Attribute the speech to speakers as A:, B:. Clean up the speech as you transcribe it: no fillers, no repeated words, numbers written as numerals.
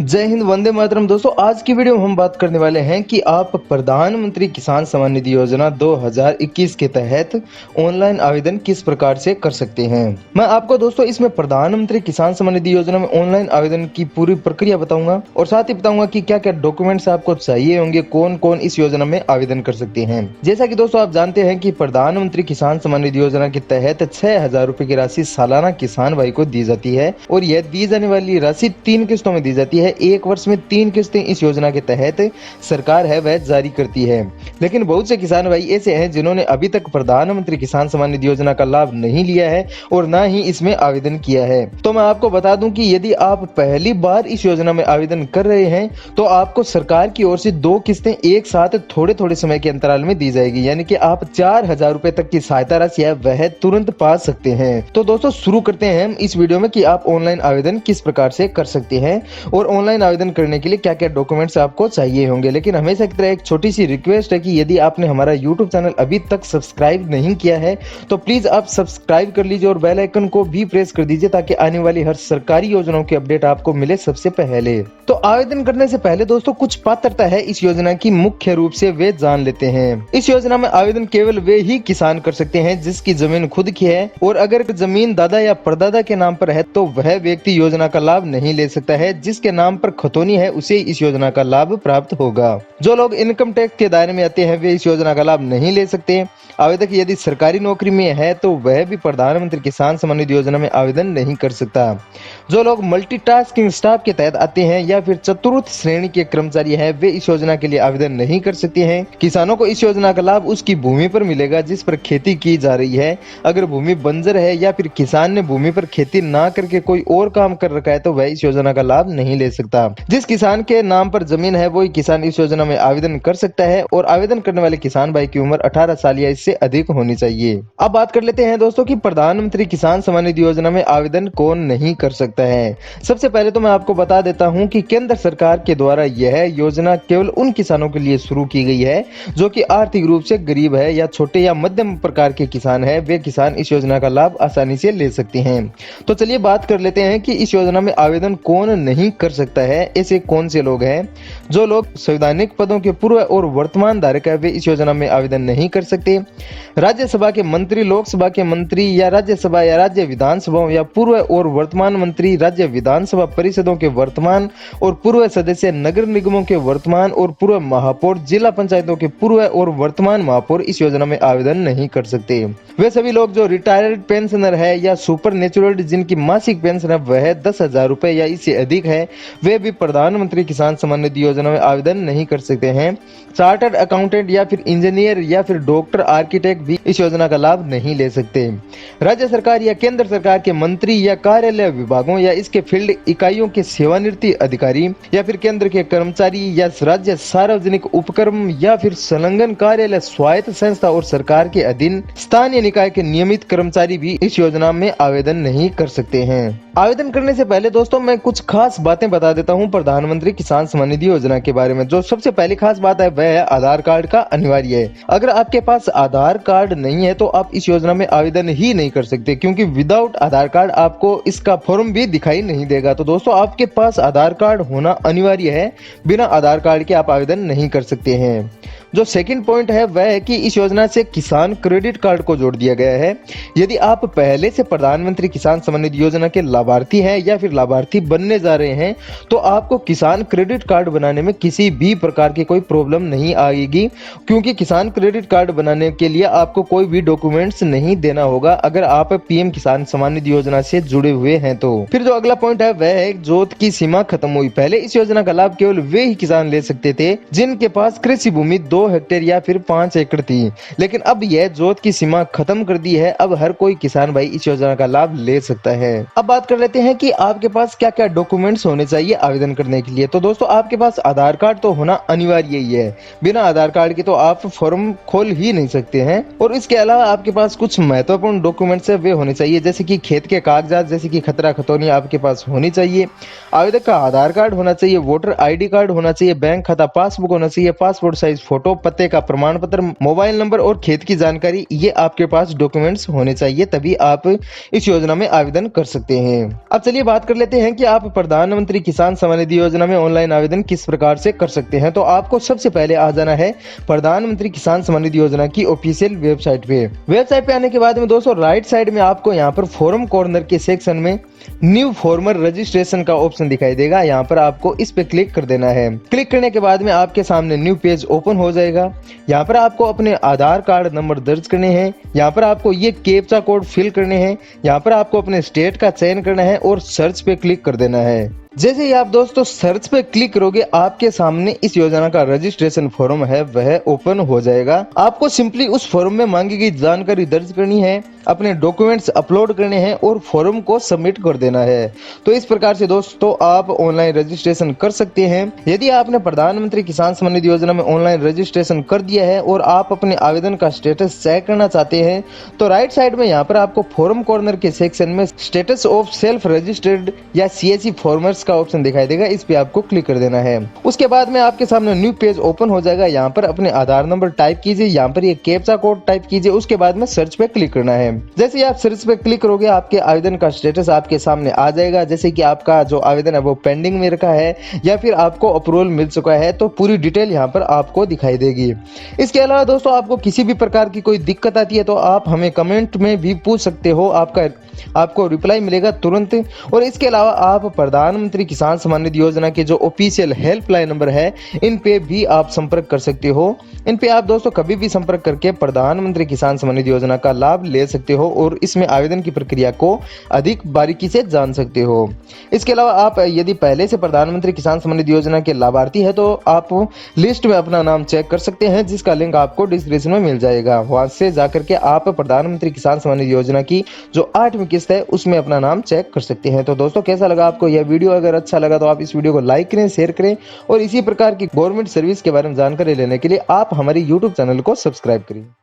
A: जय हिंद, वंदे मातरम। दोस्तों, आज की वीडियो में हम बात करने वाले हैं कि आप प्रधानमंत्री किसान सम्मान निधि योजना 2021 के तहत ऑनलाइन आवेदन किस प्रकार से कर सकते हैं। मैं आपको दोस्तों इसमें प्रधानमंत्री किसान सम्मान निधि योजना में ऑनलाइन आवेदन की पूरी प्रक्रिया बताऊंगा और साथ ही बताऊंगा कि क्या क्या डॉक्यूमेंट्स आपको चाहिए होंगे, कौन कौन इस योजना में आवेदन कर सकते हैं। जैसा कि दोस्तों आप जानते हैं कि प्रधानमंत्री किसान सम्मान निधि योजना के तहत 6,000 रुपए की राशि सालाना किसान भाई को दी जाती है और यह दी जाने वाली राशि 3 किस्तों में दी जाती है। एक वर्ष में 3 किस्तें इस योजना के तहत सरकार है वह जारी करती है। लेकिन बहुत से किसान भाई ऐसे हैं जिन्होंने अभी तक प्रधानमंत्री किसान सम्मान निधि योजना का लाभ नहीं लिया है और ना ही इसमें आवेदन किया है। तो मैं आपको बता दूं कि यदि आप पहली बार इस योजना में आवेदन कर रहे हैं तो आपको सरकार की ओर से 2 किस्तें एक साथ थोड़े थोड़े समय के अंतराल में दी जाएगी, यानी कि आप 4,000 रुपए तक की सहायता राशि है वह तुरंत पा सकते हैं। तो दोस्तों शुरू करते हैं हम इस वीडियो में कि आप ऑनलाइन आवेदन किस प्रकार से कर सकते हैं और ऑनलाइन आवेदन करने के लिए क्या क्या डॉक्यूमेंट्स आपको चाहिए होंगे। लेकिन हमेशा की तरह एक छोटी सी रिक्वेस्ट है कि यदि आपने हमारा यूट्यूब चैनल अभी तक सब्सक्राइब नहीं किया है तो प्लीज आप सब्सक्राइब कर लीजिए और बेल आइकन को भी प्रेस कर दीजिए ताकि आने वाली हर सरकारी योजनाओं की अपडेट आपको मिले सबसे पहले। तो आवेदन करने से पहले दोस्तों कुछ पात्रता है इस योजना की, मुख्य रूप से वे जान लेते हैं। इस योजना में आवेदन केवल वे ही किसान कर सकते हैं जिसकी जमीन खुद की है, और अगर जमीन दादा या परदादा के नाम पर है तो वह व्यक्ति योजना का लाभ नहीं ले सकता है। जिसके नाम पर खतौनी है उसे इस योजना का लाभ प्राप्त होगा। जो लोग इनकम टैक्स के दायरे में आते हैं वे इस योजना का लाभ नहीं ले सकते। आवेदक यदि सरकारी नौकरी में है तो वह भी प्रधानमंत्री किसान सम्मान निधि योजना में आवेदन नहीं कर सकता। जो लोग मल्टीटास्किंग स्टाफ के तहत आते हैं या फिर चतुर्थ श्रेणी के कर्मचारी हैं वे इस योजना के लिए आवेदन नहीं कर सकते हैं। किसानों को इस योजना का लाभ उसकी भूमि पर मिलेगा जिस पर खेती की जा रही है। अगर भूमि बंजर है या फिर किसान ने भूमि पर खेती ना करके कोई और काम कर रखा है तो वह इस योजना का लाभ नहीं ले सकता। जिस किसान के नाम पर जमीन है वही किसान इस योजना में आवेदन कर सकता है और आवेदन करने वाले किसान भाई की उम्र 18 साल या इससे अधिक होनी चाहिए। अब बात कर लेते हैं दोस्तों कि प्रधानमंत्री किसान सम्मान निधि योजना में आवेदन कौन नहीं कर सकता है। सबसे पहले तो मैं आपको बता देता हूं कि केंद्र सरकार के द्वारा यह योजना केवल उन किसानों के लिए शुरू की गई है जो कि आर्थिक रूप से गरीब है या छोटे या मध्यम प्रकार के किसान है। वे किसान इस योजना का लाभ आसानी से ले सकते हैं। तो चलिए बात कर लेते हैं कि इस योजना में आवेदन कौन नहीं कर सकता है। ऐसे कौन से लोग हैं? जो लोग संवैधानिक पदों के पूर्व और वर्तमान धारक है वे इस योजना में आवेदन नहीं कर सकते। राज्यसभा के मंत्री, लोकसभा के मंत्री या राज्यसभा या राज्य विधानसभाओं या पूर्व और वर्तमान मंत्री, राज्य विधानसभा परिषदों के वर्तमान और पूर्व सदस्य, नगर निगमों के वर्तमान और पूर्व महापौर, जिला पंचायतों के पूर्व और वर्तमान महापौर इस योजना में आवेदन नहीं कर सकते। वे सभी लोग जो रिटायर्ड पेंशनर है या सुपर नेचुरल जिनकी मासिक पेंशन है वह 10,000 रुपए या इससे अधिक है वे भी प्रधानमंत्री किसान सम्मान निधि योजना में आवेदन नहीं कर सकते हैं। चार्टर्ड अकाउंटेंट या फिर इंजीनियर या फिर डॉक्टर, आर्किटेक्ट भी इस योजना का लाभ नहीं ले सकते। राज्य सरकार या केंद्र सरकार के मंत्री या कार्यालय विभागों या इसके फील्ड इकाइयों के सेवानिवृत्त अधिकारी या फिर केंद्र के कर्मचारी या राज्य सार्वजनिक उपक्रम या फिर संलग्न कार्यालय, स्वायत्त संस्था और सरकार के अधीन स्थानीय निकाय के नियमित कर्मचारी भी इस योजना में आवेदन नहीं कर सकते हैं। आवेदन करने से पहले दोस्तों मैं कुछ खास बातें बता देता हूं प्रधानमंत्री किसान सम्मान निधि योजना के बारे में। जो सबसे पहली खास बात है वह है आधार कार्ड का अनिवार्य है। अगर आपके पास आधार कार्ड नहीं है तो आप इस योजना में आवेदन ही नहीं कर सकते, क्योंकि विदाउट आधार कार्ड आपको इसका फॉर्म भी दिखाई नहीं देगा। तो दोस्तों आपके पास आधार कार्ड होना अनिवार्य है, बिना आधार कार्ड के आप आवेदन नहीं कर सकते हैं। जो सेकंड पॉइंट है वह है कि इस योजना से किसान क्रेडिट कार्ड को जोड़ दिया गया है। यदि आप पहले से प्रधानमंत्री किसान सम्मान निधि योजना के लाभार्थी हैं या फिर लाभार्थी बनने जा रहे हैं तो आपको किसान क्रेडिट कार्ड बनाने में किसी भी प्रकार की कोई प्रॉब्लम नहीं आएगी, क्योंकि किसान क्रेडिट कार्ड बनाने के लिए आपको कोई भी डॉक्यूमेंट्स नहीं देना होगा अगर आप पीएम किसान सम्मान निधि योजना से जुड़े हुए हैं तो। फिर जो अगला पॉइंट है वह है जोत की सीमा खत्म हुई। पहले इस योजना का लाभ केवल वे ही किसान ले सकते थे जिनके पास कृषि भूमि 2 हेक्टेयर या फिर 5 एकड़ थी, लेकिन अब यह जोत की सीमा खत्म कर दी है। अब हर कोई किसान भाई इस योजना का लाभ ले सकता है। अब बात कर लेते हैं कि आपके पास क्या क्या डॉक्यूमेंट्स होने चाहिए आवेदन करने के लिए। तो दोस्तों आपके पास आधार कार्ड तो होना अनिवार्य ही है, बिना आधार कार्ड के तो आप फॉर्म खोल ही नहीं सकते हैं। और इसके अलावा आपके पास कुछ महत्वपूर्ण डॉक्यूमेंट्स वे होने चाहिए जैसे कि खेत के कागजात जैसे कि खतरा खतौनी आपके पास होनी चाहिए, आवेदक का आधार कार्ड होना चाहिए, वोटर ID कार्ड होना चाहिए, बैंक खाता पासबुक होना चाहिए, पासपोर्ट साइज फोटो फोटो, पते का प्रमाण पत्र, मोबाइल नंबर और खेत की जानकारी, ये आपके पास डॉक्यूमेंट्स होने चाहिए, तभी आप इस योजना में आवेदन कर सकते हैं। अब चलिए बात कर लेते हैं कि आप प्रधानमंत्री किसान सम्मान निधि योजना में ऑनलाइन आवेदन किस प्रकार से कर सकते हैं। तो आपको सबसे पहले आ जाना है प्रधानमंत्री किसान सम्मान निधि योजना की ऑफिशियल वेबसाइट पे। वेबसाइट पे आने के बाद में दोस्तों राइट साइड में आपको यहाँ पर फॉर्म कॉर्नर के सेक्शन में न्यू फॉर्मर रजिस्ट्रेशन का ऑप्शन दिखाई देगा। यहाँ पर आपको इस पे क्लिक कर देना है। क्लिक करने के बाद में आपके सामने न्यू पेज ओपन हो जाएगा। यहाँ पर आपको अपने आधार कार्ड नंबर दर्ज करने हैं। यहाँ पर आपको ये कैप्चा कोड फिल करने हैं। यहाँ पर आपको अपने स्टेट का चयन करना है और सर्च पे क्लिक कर देना है। जैसे ही आप दोस्तों सर्च पे क्लिक करोगे, आपके सामने इस योजना का रजिस्ट्रेशन फॉर्म है वह ओपन हो जाएगा। आपको सिंपली उस फॉर्म में मांगी गई जानकारी दर्ज करनी है, अपने डॉक्यूमेंट्स अपलोड करने हैं और फॉर्म को सबमिट कर देना है। तो इस प्रकार से दोस्तों आप ऑनलाइन रजिस्ट्रेशन कर सकते हैं। यदि आपने प्रधानमंत्री किसान सम्मान निधि योजना में ऑनलाइन रजिस्ट्रेशन कर दिया है और आप अपने आवेदन का स्टेटस चेक करना चाहते हैं, तो राइट साइड में यहाँ पर आपको फॉर्म कॉर्नर के सेक्शन में स्टेटस ऑफ सेल्फ रजिस्टर्ड या CSC फॉर्मर्स का ऑप्शन दिखाई देगा। इस पे आपको क्लिक कर देना है। उसके बाद में आपके सामने न्यू पेज ओपन हो जाएगा। यहाँ पर अपने आधार नंबर टाइप कीजिए, यहाँ पर ये कैप्चा कोड टाइप कीजिए, उसके बाद में सर्च पे क्लिक करना है। जैसे ही आप सर्च पे क्लिक करोगे, आपके आवेदन का स्टेटस आपके सामने आ जाएगा। जैसे कि आपका जो आवेदन है वो पेंडिंग में रखा है या फिर आपको अप्रूवल मिल चुका है, तो पूरी डिटेल यहाँ पर आपको दिखाई देगी। इसके अलावा दोस्तों आपको किसी भी प्रकार की कोई दिक्कत आती है तो आप हमें कमेंट में भी पूछ सकते हो, आपको रिप्लाई मिलेगा तुरंत। और इसके अलावा आप प्रधानमंत्री किसान सम्मान निधि योजना के जो ऑफिशियल हेल्पलाइन नंबर है, इन पे भी आप संपर्क कर सकते हो। इन पे आप दोस्तों कभी भी संपर्क करके प्रधानमंत्री किसान सम्मान निधि योजना का लाभ ले सकते हो और इसमें आवेदन की प्रक्रिया को अधिक बारीकी से जान सकते हो। इसके अलावा आप यदि पहले से प्रधानमंत्री किसान सम्मान निधि योजना के लाभार्थी है तो आप लिस्ट में अपना नाम चेक कर सकते हैं, जिसका लिंक आपको डिस्क्रिप्शन में मिल जाएगा। वहां से जाकर के आप प्रधानमंत्री किसान सम्मान निधि योजना की जो 8वीं किस्त है उसमें अपना नाम चेक कर सकते हैं। तो दोस्तों कैसा लगा आपको यह वीडियो? अगर अच्छा लगा तो आप इस वीडियो को लाइक करें, शेयर करें और इसी प्रकार की गवर्नमेंट सर्विस के बारे में जानकारी लेने के लिए आप हमारे YouTube चैनल को सब्सक्राइब करें।